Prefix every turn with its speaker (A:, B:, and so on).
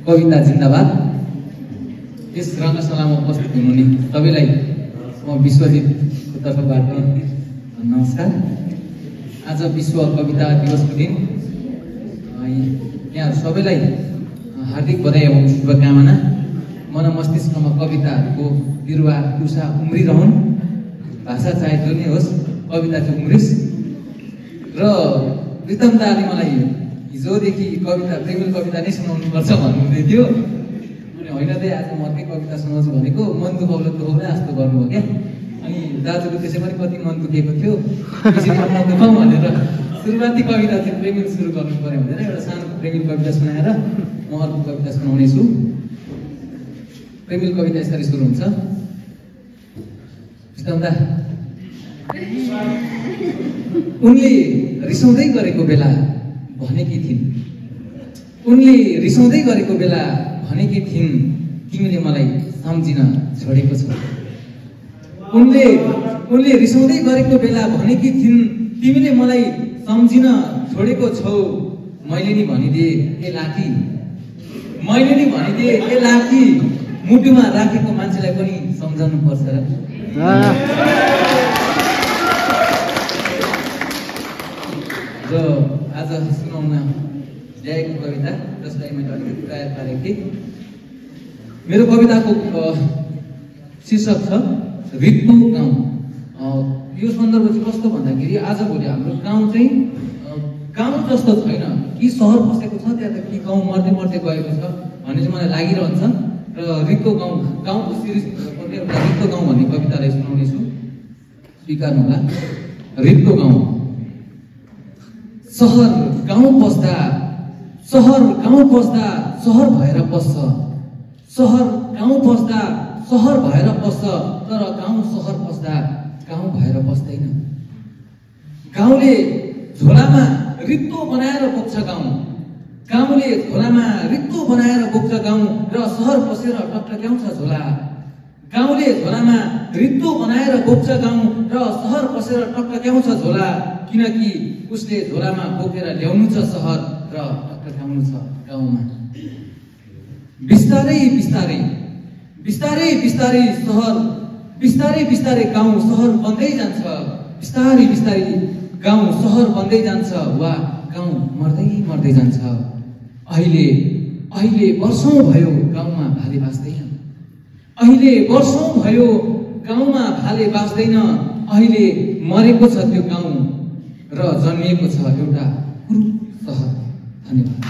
A: कविता जिन्दाबाद। यस रङ्गशालामा उपस्थित हुनुहुने सबैलाई म विश्वजितको तर्फबाट नमस्कार। आज विश्व कविता दिवसको दिन। यहाँ सबैलाई हार्दिक बधाई एवं शुभकामना। मन मस्तिष्कमा कविताहरूको बिरुवा टुसा उम्रिरहन्। भाषा चाहे जो नै होस्, कविता चाहिँ उम्रिस। र प्रितम दाले मलाई हिजोदेखि कविता प्रेमिल कविता नै सुनाउनुपर्छ भन्नुहुँदै थियो। अनि होइन दे आज म अर्कै कविता सुनाउँछु भनेको मन दुखाउला जस्तो गर्नुभयो क्या। अनि दाजुको त्यसै पनि कति मन दुखेको थियो, त्यसरी मन दुखाउँ भनेर सुरुवाती कविता चाहिँ प्रेमिल सुरु गर्नु पर्यो भनेर एउटा सानो प्रेमिल कविता सुनाएर म अर्को कविता सुनाउनेछु। प्रेमिल कविता यसरी सुरु हुन्छ। दा उनले रिसाउँदै गरेको बेला भनेकी थिइन्, उनले रिसाउँदै गरेको बेला भनेकी थिइन्, तिमीले मलाई सम्झिन छोडेको छौ। उनले रिसाउँदै गरेको बेला भनेकी थिइन्, तिमीले मलाई सम्झिन छोडेको छौ। मैले नि भनिदिए ए लाठी, मैले नि भनिदिए ए लाठी, मुटुमा राखेको मान्छेलाई पनि सम्झाउनु पर्छ र। र आज सुनाउन ल्याएको कविता जसलाई मैले अलिकति तयार पारेको थिएँ। मेरो कविताको शीर्षक छ रित्तो गाउँ। यो सन्दर्भ चाहिँ कस्तो भन्दाखेरि आजभोलि हाम्रो गाउँ चाहिँ गाउँ जस्तो छैन, कि सहर बसेको छ त्यहाँ त कि गाउँ मर्दै मर्दै गएको छ भन्ने चाहिँ मलाई लागिरहन्छ। र रित्तो गाउँ, गाउँको सिरिज एउटा रित्तो गाउँ भन्ने कवितालाई सुनाउनेछु, स्वीकार्नु होला। रित्तो गाउँ। सहर गाउँ पस्दा सहर भएर पस्छ, सहर गाउँ पस्दा सहर भएर पस्छ, तर गाउँ सहर पस्दा गाउँ भएर पस्दैन। गाउँले झोलामा रित्तो बनाएर बोक्छ गाउँ, गाउँले झोलामा रित्तो बनाएर बोक्छ गाउँ, र सहर पसेर टक्टक्याउँछ झोला। गाउँले झोलामा रित्तो बनाएर बोक्छ गाउँ, र सहर पसेर टक्टक्याउँछ झोला, किनकि उसले झोलामा बोकेर ल्याउनु छ सहर र टक्टक्याउनु छ गाउँमा। बिस्तारै बिस्तारै बिस्तारै बिस्तारै सहर, बिस्तारै बिस्तारै गाउँ सहर बन्दै जान्छ, बिस्तारै बिस्तारै गाउँ सहर बन्दै जान्छ, वा गाउँ मर्दै मर्दै जान्छ। अहिले वर्षौं भयो गाउँमा भाले बाँच्दैन, अहिले वर्षौं भयो गाउँमा भाले बाँच्दैन। अहिले मरेको छ त्यो गाउँ र जन्मिएको छ एउटा कुरूप सहर। धन्यवाद।